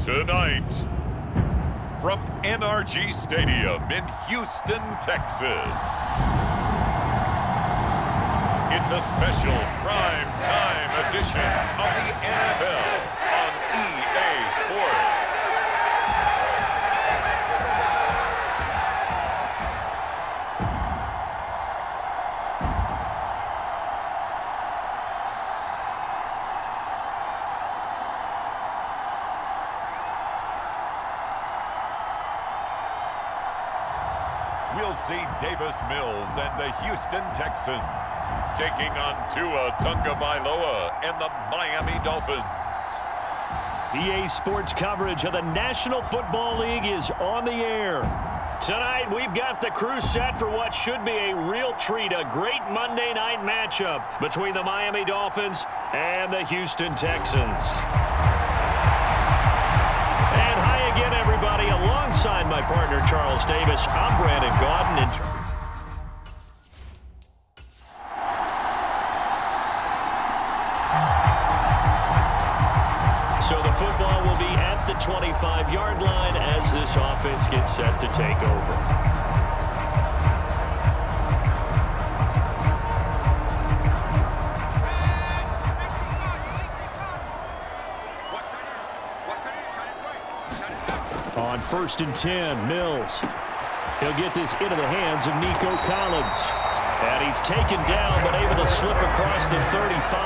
Tonight, from NRG Stadium in Houston, Texas, it's a special prime time edition of the NFL on EA Sports. We'll see Davis Mills and the Houston Texans taking on Tua Tagovailoa and the Miami Dolphins. EA Sports coverage of the National Football League is on the air. Tonight, we've got the crew set for what should be a real treat, a great Monday night matchup between the Miami Dolphins and the Houston Texans. And hi again, everybody. Alongside my partner, Charles Davis, I'm Brandon Gaudin. So the football will be at the 25-yard line as this offense gets set to take over. On 1st and 10, Mills. He'll get this into the hands of Nico Collins. And he's taken down, but able to slip across the 35.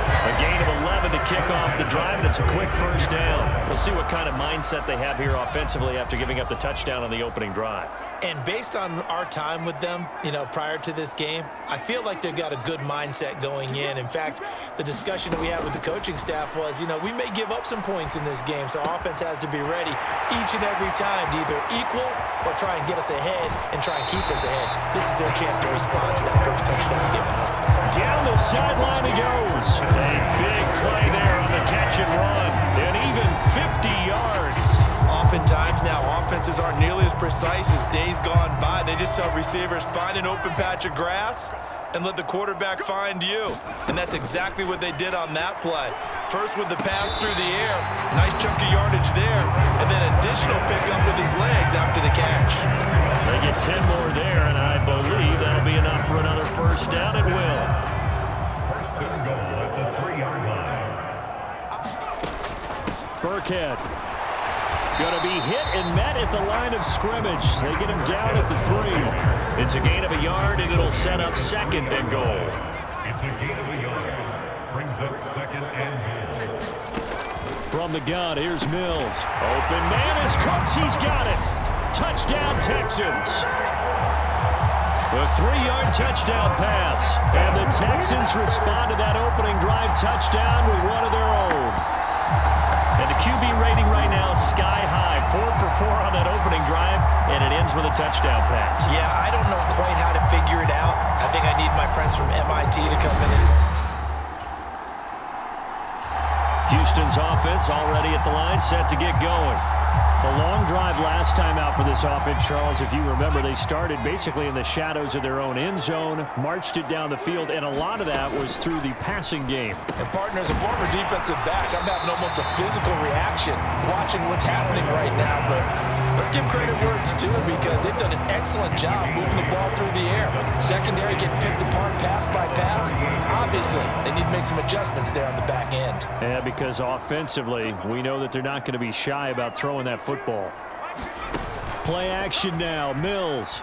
A gain of 11 to kick off the drive, and it's a quick first down. We'll see what kind of mindset they have here offensively after giving up the touchdown on the opening drive. And based on our time with them, prior to this game, I feel like they've got a good mindset going in. In fact, the discussion that we had with the coaching staff was, we may give up some points in this game, so offense has to be ready each and every time to either equal or try and get us ahead and try and keep us ahead. This is their chance to respond to that first touchdown given up. Down the sideline he goes. A big play there on the catch and run. And even 50 yards. Oftentimes now, offenses aren't nearly as precise as days gone by. They just tell receivers, find an open patch of grass and let the quarterback find you. And that's exactly what they did on that play. First with the pass through the air. Nice chunk of yardage there. And then additional pickup with his legs after the catch. They get 10 more there, and I believe that'll be enough for another first down. It will. First and goal at the 3-yard line. Burkhead. Going to be hit and met at the line of scrimmage. They get him down at the 3. It's a gain of a yard, and it'll set up 2nd and goal. It's a gain of a yard. Brings up 2nd and goal. From the gun, here's Mills. Open man is Cooks. He's got it. Touchdown, Texans. A 3-yard touchdown pass. And the Texans respond to that opening drive touchdown with one of their own. And the QB rating right now is sky high. 4 for 4 on that opening drive, and it ends with a touchdown pass. Yeah, I don't know quite how to figure it out. I think I need my friends from MIT to come in. Houston's offense already at the line, set to get going. A long drive last time out for this offense, Charles. If you remember, they started basically in the shadows of their own end zone, marched it down the field, and a lot of that was through the passing game. And partner, as a former defensive back, I'm having almost a physical reaction watching what's happening right now. But let's give credit where it's due because they've done an excellent job moving the ball through the air. Secondary getting picked apart pass by pass. Obviously, they need to make some adjustments there on the back end. Yeah, because offensively, we know that they're not going to be shy about throwing that football. Play action now. Mills.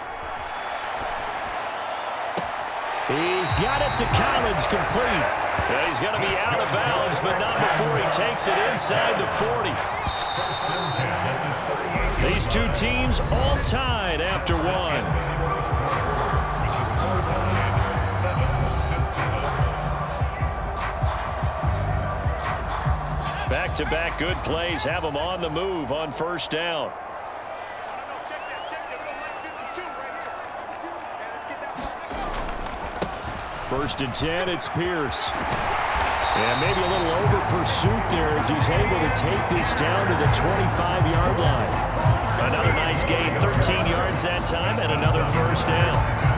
He's got it to Collins, complete. Yeah, he's going to be out of bounds, but not before he takes it inside the 40. These two teams all tied after one. Back-to-back good plays have them on the move on first down. First and 10, it's Pierce. And maybe a little over pursuit there as he's able to take this down to the 25-yard line. Another nice gain, 13 yards that time, and another first down.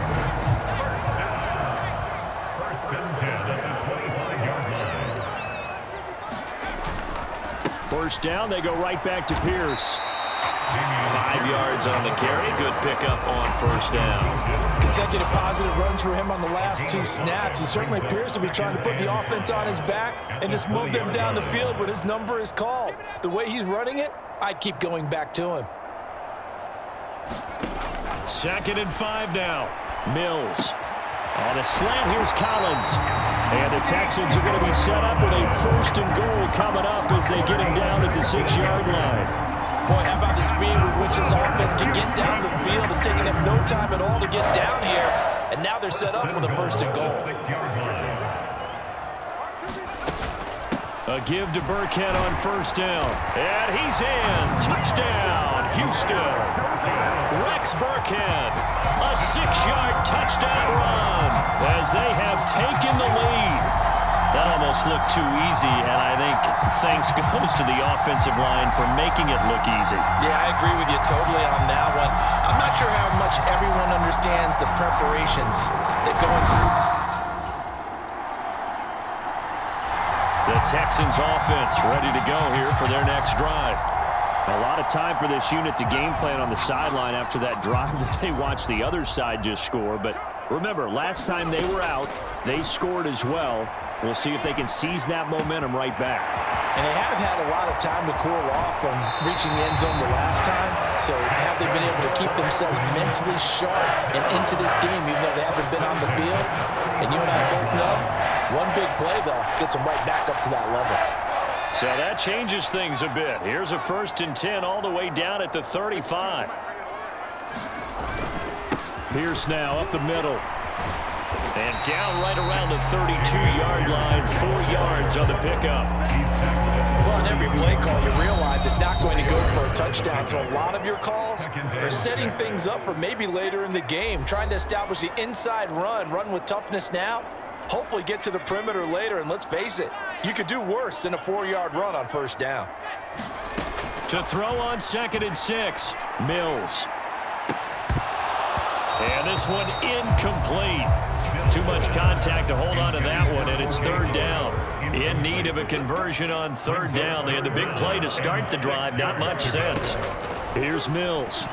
First down, they go right back to Pierce. 5 yards on the carry. Good pickup on first down. Consecutive positive runs for him on the last 2 snaps. He certainly appears to be trying to put the offense on his back and just move them down the field when his number is called. The way he's running it, I'd keep going back to him. 2nd and 5 now. Mills. On a slant, here's Collins. And the Texans are going to be set up with a 1st and goal coming up as they get him down at the 6-yard line. Boy, how about the speed with which his offense can get down the field? It's taking them no time at all to get down here. And now they're set up with a 1st and goal. A give to Burkhead on first down. And he's in. Touchdown, Houston. Rex Burkhead. A 6-yard touchdown run as they have taken the lead. That almost looked too easy, and I think thanks goes to the offensive line for making it look easy. Yeah, I agree with you totally on that one. I'm not sure how much everyone understands the preparations that go into the Texans offense ready to go here for their next drive. A lot of time for this unit to game plan on the sideline after that drive that they watched the other side just score. But remember, last time they were out, they scored as well. We'll see if they can seize that momentum right back. And they have had a lot of time to cool off from reaching the end zone the last time. So have they been able to keep themselves mentally sharp and into this game even though they haven't been on the field? And you and I both know, one big play, though, gets them right back up to that level. So that changes things a bit. Here's a 1st and 10 all the way down at the 35. Pierce now up the middle. And down right around the 32-yard line, 4 yards on the pickup. Well, in every play call, you realize it's not going to go for a touchdown. So a lot of your calls are setting things up for maybe later in the game, trying to establish the inside run with toughness now, hopefully get to the perimeter later. And let's face it, you could do worse than a 4-yard run on first down. To throw on 2nd and 6, Mills. And this one incomplete. Too much contact to hold on to that one, and it's 3rd down. In need of a conversion on 3rd down. They had the big play to start the drive. Not much sense. Here's Mills.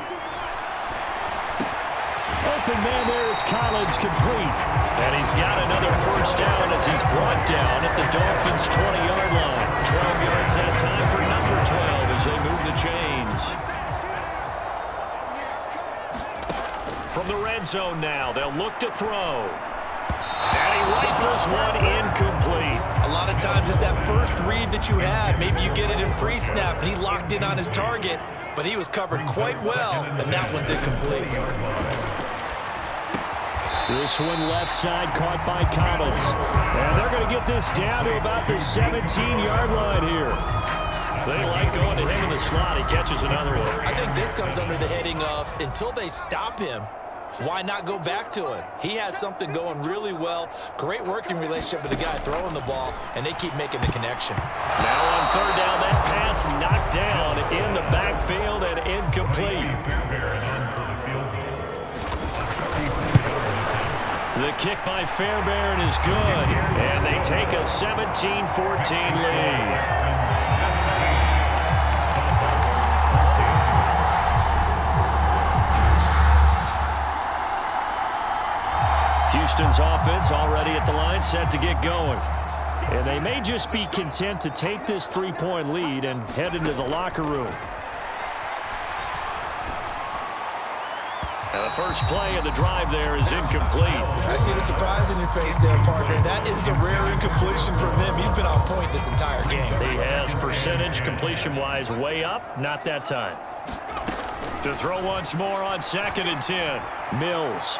Open man there is Collins, complete. And he's got another 1st down as he's brought down at the Dolphins' 20-yard line. 12 yards that time for number 12 as they move the chains. From the red zone now, they'll look to throw. And he rifles one incomplete. A lot of times it's that first read that you have. Maybe you get it in pre-snap, and he locked in on his target, but he was covered quite well, and that one's incomplete. This one left side caught by Collins. And they're going to get this down to about the 17-yard line here. They like going to him in the slot. He catches another one. I think this comes under the heading of until they stop him, why not go back to it? He has something going really well. Great working relationship with the guy throwing the ball, and they keep making the connection. Now on 3rd down, that pass knocked down in the backfield and incomplete. The kick by Fairbairn is good, and they take a 17-14 lead. Houston's offense already at the line, set to get going. And they may just be content to take this 3-point lead and head into the locker room. And the first play of the drive there is incomplete. I see the surprise in your face there, partner. That is a rare incompletion from him. He's been on point this entire game. He has percentage completion-wise way up, not that time. To throw once more on 2nd and 10, Mills.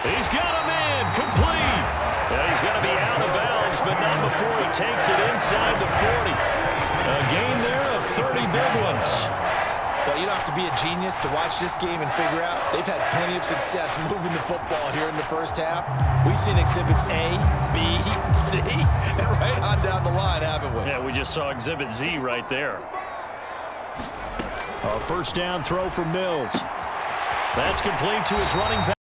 He's got a man, complete. And he's going to be out of bounds, but not before he takes it inside the 40. A gain there of 30 big ones. Well, you don't have to be a genius to watch this game and figure out they've had plenty of success moving the football here in the first half. We've seen exhibits A, B, C, and right on down the line, haven't we? Yeah, we just saw exhibit Z right there. A first down throw for Mills. That's complete to his running back.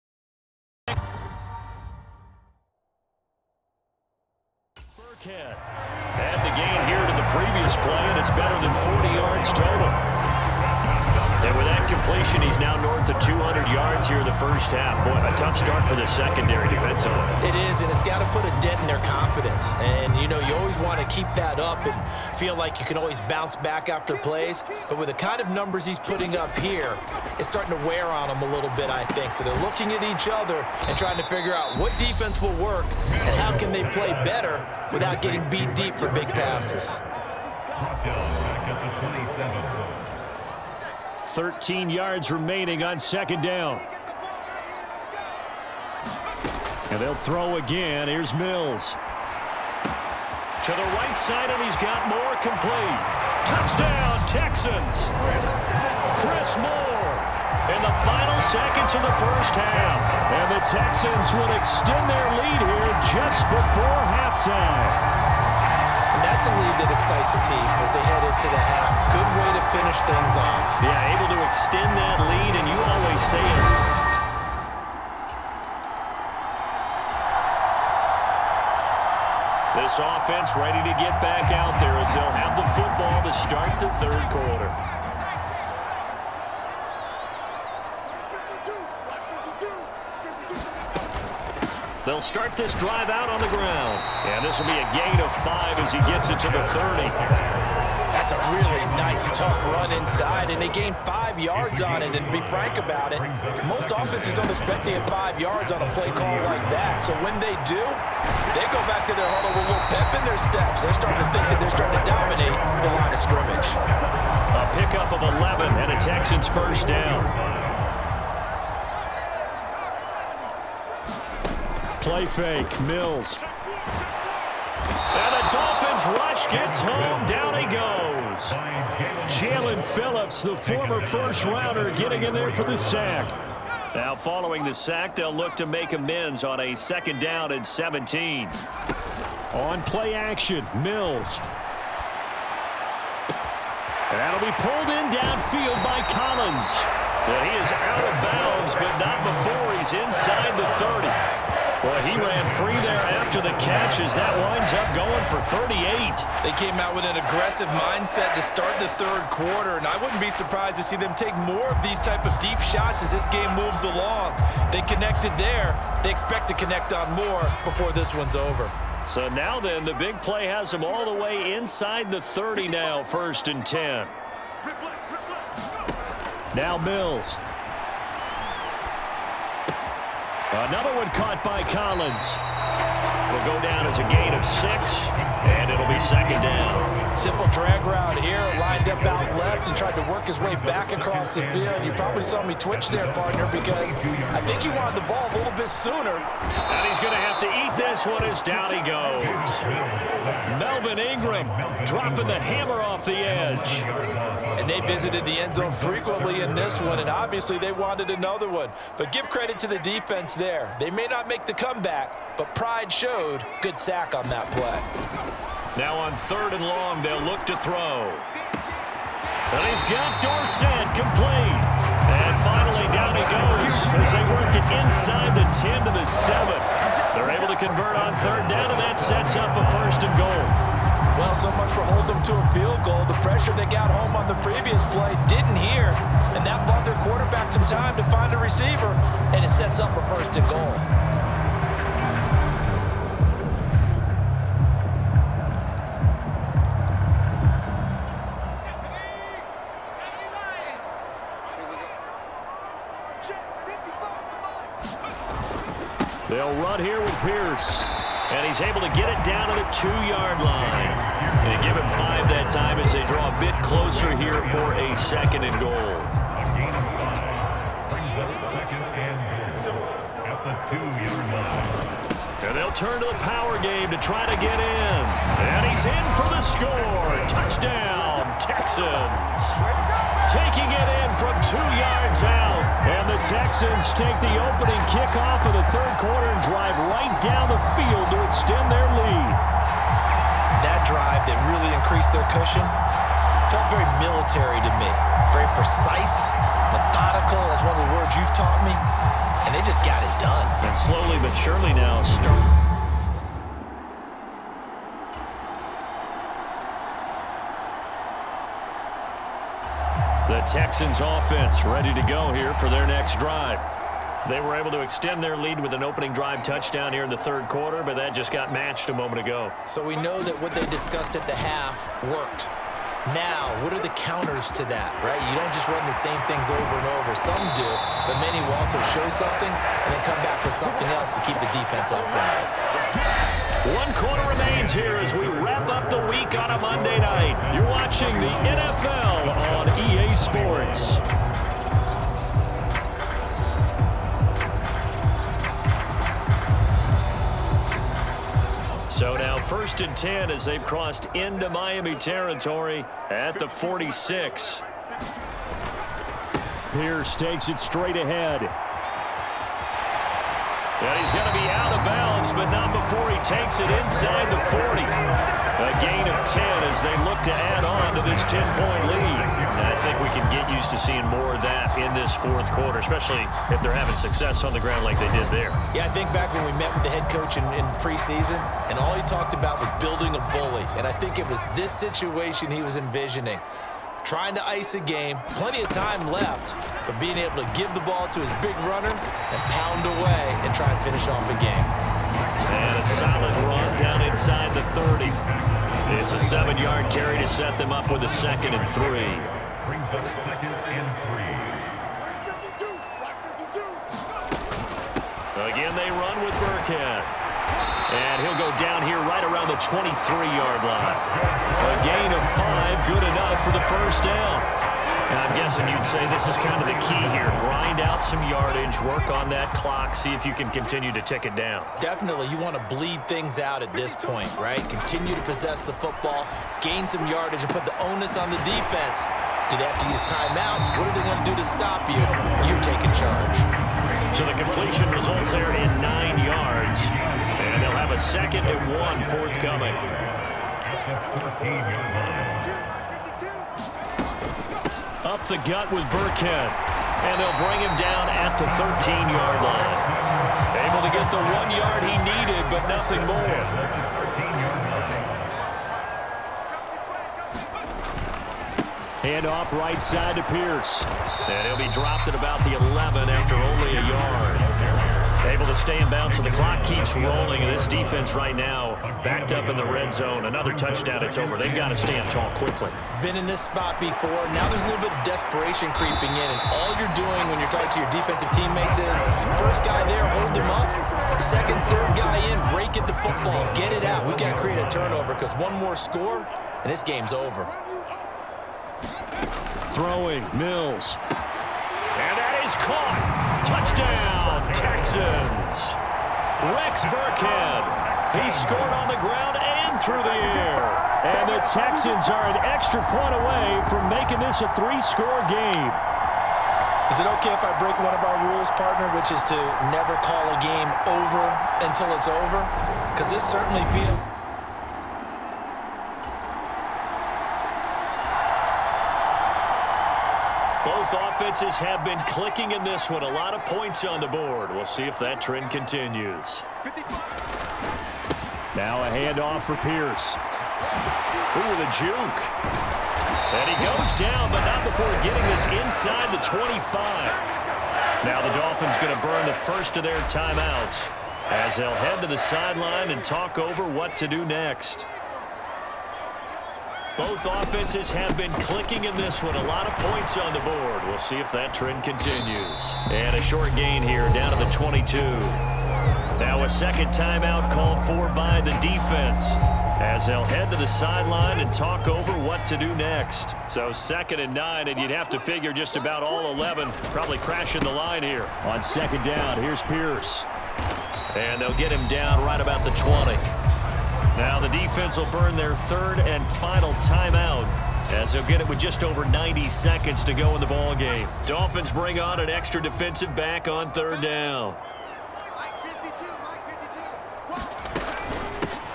And the gain here to the previous play, and it's better than 40 yards total. And with that completion, he's now north of 200 yards here in the first half. Boy, a tough start for the secondary defensively. It is, and it's got to put a dent in their confidence. And, you know, you always want to keep that up and feel like you can always bounce back after plays. But with the kind of numbers he's putting up here, it's starting to wear on them a little bit, I think. So they're looking at each other and trying to figure out what defense will work and how can they play better without getting beat deep for big passes. 13 yards remaining on second down. And they'll throw again. Here's Mills. To the right side, and he's got more complete. Touchdown, Texans. Chris Moore in the final seconds of the first half. And the Texans will extend their lead here just before halftime. That's a lead that excites a team as they head into the half. Good way to finish things off. Yeah, able to extend that lead, and you always say it. This offense ready to get back out there as they'll have the football to start the third quarter. They'll start this drive out on the ground. And this will be a gain of 5 as he gets it to the 30. That's a really nice, tough run inside, and they gained 5 yards on it. And to be frank about it, most offenses don't expect to get 5 yards on a play call like that. So when they do, they go back to their huddle with a little pep in their steps. They're starting to think that they're starting to dominate the line of scrimmage. A pickup of 11 and a Texans first down. Play fake, Mills. And the Dolphins rush gets home, down he goes. Jalen Phillips, the former first-rounder, getting in there for the sack. Now following the sack, they'll look to make amends on a second down and 17. On play action, Mills. And that'll be pulled in downfield by Collins. But he is out of bounds, but not before he's inside the 30. Well, he ran free there after the catch as that winds up going for 38. They came out with an aggressive mindset to start the third quarter, and I wouldn't be surprised to see them take more of these type of deep shots as this game moves along. They connected there. They expect to connect on more before this one's over. So now then, the big play has them all the way inside the 30 now, 1st and 10. Now Mills. Another one caught by Collins. Will go down as a gain of 6, and it'll be second down. Simple drag route here, lined up out left and tried to work his way back across the field. You probably saw me twitch there, partner, because I think he wanted the ball a little bit sooner. And he's going to have to eat this one as down he goes. Melvin Ingram dropping the hammer off the edge. And they visited the end zone frequently in this one, and obviously they wanted another one. But give credit to the defense there. They may not make the comeback, but pride showed. Good sack on that play. Now on 3rd and long, they'll look to throw. And he's got Dorsett complete. And finally down he goes as they work it inside the 10 to the 7. They're able to convert on 3rd down, and that sets up a 1st and goal. Well, so much for holding them to a field goal. The pressure they got home on the previous play didn't hear, and that bought their quarterback some time to find a receiver, and it sets up a 1st and goal. They'll run here with Pierce. And he's able to get it down to the 2-yard line. They give him 5 that time as they draw a bit closer here for a 2nd and goal. A gain of 5 brings up 2nd and goal at the 2-yard line. And they'll turn to the power game to try to get in. And he's in for the score. Touchdown, Texans. Taking it in from 2 yards out. And the Texans take the opening kickoff of the third quarter and drive right down the field to extend their lead. That drive that really increased their cushion felt very military to me. Very precise, methodical. That's one of the words you've taught me. And they just got it done. And slowly but surely now start. The Texans offense ready to go here for their next drive. They were able to extend their lead with an opening drive touchdown here in the third quarter, but that just got matched a moment ago. So we know that what they discussed at the half worked. Now, what are the counters to that, right? You don't just run the same things over and over. Some do, but many will also show something and then come back with something else to keep the defense off balance. 1 quarter remains here as we wrap up the week on a Monday night. You're watching the NFL on EA Sports. So now 1st and 10 as they've crossed into Miami territory at the 46. Pierce takes it straight ahead. And he's going to be out of bounds, but not before he takes it inside the 40. A gain of 10 as they look to add on to this 10-point lead. And I think we can get used to seeing more of that in this fourth quarter, especially if they're having success on the ground like they did there. Yeah, I think back when we met with the head coach in preseason, and all he talked about was building a bully. And I think it was this situation he was envisioning. Trying to ice a game, plenty of time left, but being able to give the ball to his big runner and pound away and try and finish off a game. And a solid run down inside the 30. It's a 7-yard carry to set them up with a 2nd and 3. Brings up 2nd and 3. Again, they run with Burkhead. And he'll go down here right around the 23-yard line. A gain of 5, good enough for the first down. And I'm guessing you'd say this is kind of the key here. Grind out some yardage, work on that clock, see if you can continue to tick it down. Definitely, you want to bleed things out at this point, right? Continue to possess the football, gain some yardage, and put the onus on the defense. Do they have to use timeouts? What are they going to do to stop you? You're taking charge. So the completion results there in 9 yards. And they'll have a 2nd and 1 forthcoming. Up the gut with Burkhead. And they'll bring him down at the 13-yard line. Able to get the 1 yard he needed, but nothing more. Hand off right side to Pierce. And he'll be dropped at about the 11 after only a yard. Able to stay in bounds, so the clock keeps rolling. And this defense right now backed up in the red zone. Another touchdown, it's over. They've got to stand tall quickly. Been in this spot before. Now there's a little bit of desperation creeping in. And all you're doing when you're talking to your defensive teammates is, first guy there, hold him up. Second, third guy in, rake at the football. Get it out. We've got to create a turnover because one more score, and this game's over. Throwing, Mills. And that is caught. Touchdown, Texans. Rex Burkhead. He scored on the ground and through the air. And the Texans are an extra point away from making this a 3-score game. Is it okay if I break one of our rules, partner, which is to never call a game over until it's over? Because this certainly feels... Both offenses have been clicking in this one. A lot of points on the board. We'll see if that trend continues. Now a handoff for Pierce. Ooh, the juke. And he goes down, but not before getting this inside the 25. Now the Dolphins going to burn the first of their timeouts as they'll head to the sideline and talk over what to do next. Both offenses have been clicking in this one. A lot of points on the board. We'll see if that trend continues. And a short gain here down to the 22. Now a second timeout called for by the defense as they'll head to the sideline and talk over what to do next. So 2nd and 9, and you'd have to figure just about all 11 probably crashing the line here. On 2nd down, here's Pierce. And they'll get him down right about the 20. Now the defense will burn their third and final timeout, as they'll get it with just over 90 seconds to go in the ball game. Dolphins bring on an extra defensive back on third down.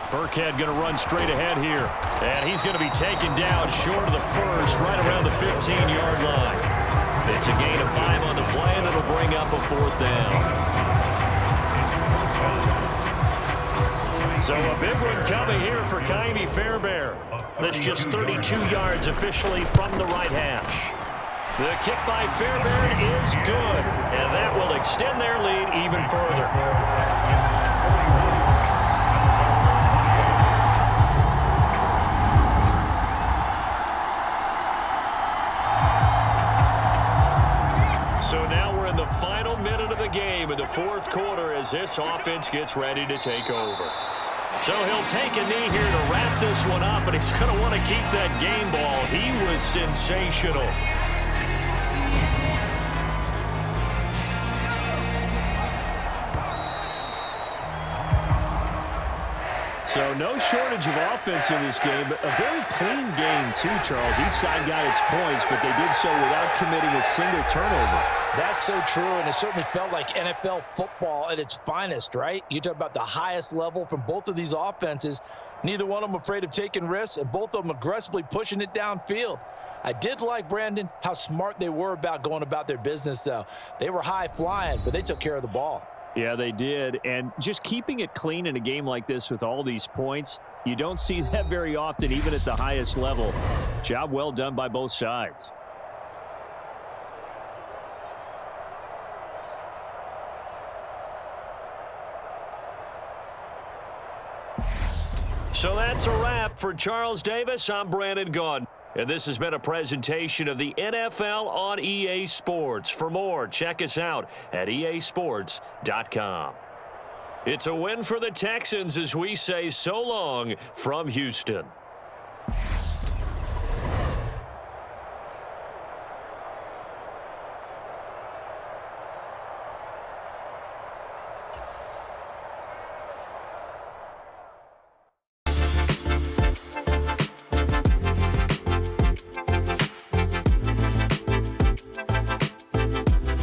Burkhead going to run straight ahead here. And he's going to be taken down short of the first, right around the 15-yard line. It's a gain of 5 on the play, and it'll bring up a fourth down. So a big one coming here for Ka'imi Fairbairn. That's just 32 yards officially from the right hash. The kick by Fairbairn is good, and that will extend their lead even further. So now we're in the final minute of the game in the fourth quarter as this offense gets ready to take over. So he'll take a knee here to wrap this one up, and he's going to want to keep that game ball. He was sensational. So no shortage of offense in this game, but a very clean game too, Charles. Each side got its points, but they did so without committing a single turnover. That's so true, and it certainly felt like NFL football at its finest, right? You talk about the highest level from both of these offenses. Neither one of them afraid of taking risks, and both of them aggressively pushing it downfield. I did like, Brandon, how smart they were about going about their business, though. They were high-flying, but they took care of the ball. Yeah, they did, and just keeping it clean in a game like this with all these points, you don't see that very often, even at the highest level. Job well done by both sides. So that's a wrap for Charles Davis. I'm Brandon Gunn. And this has been a presentation of the NFL on EA Sports. For more, check us out at easports.com. It's a win for the Texans as we say so long from Houston.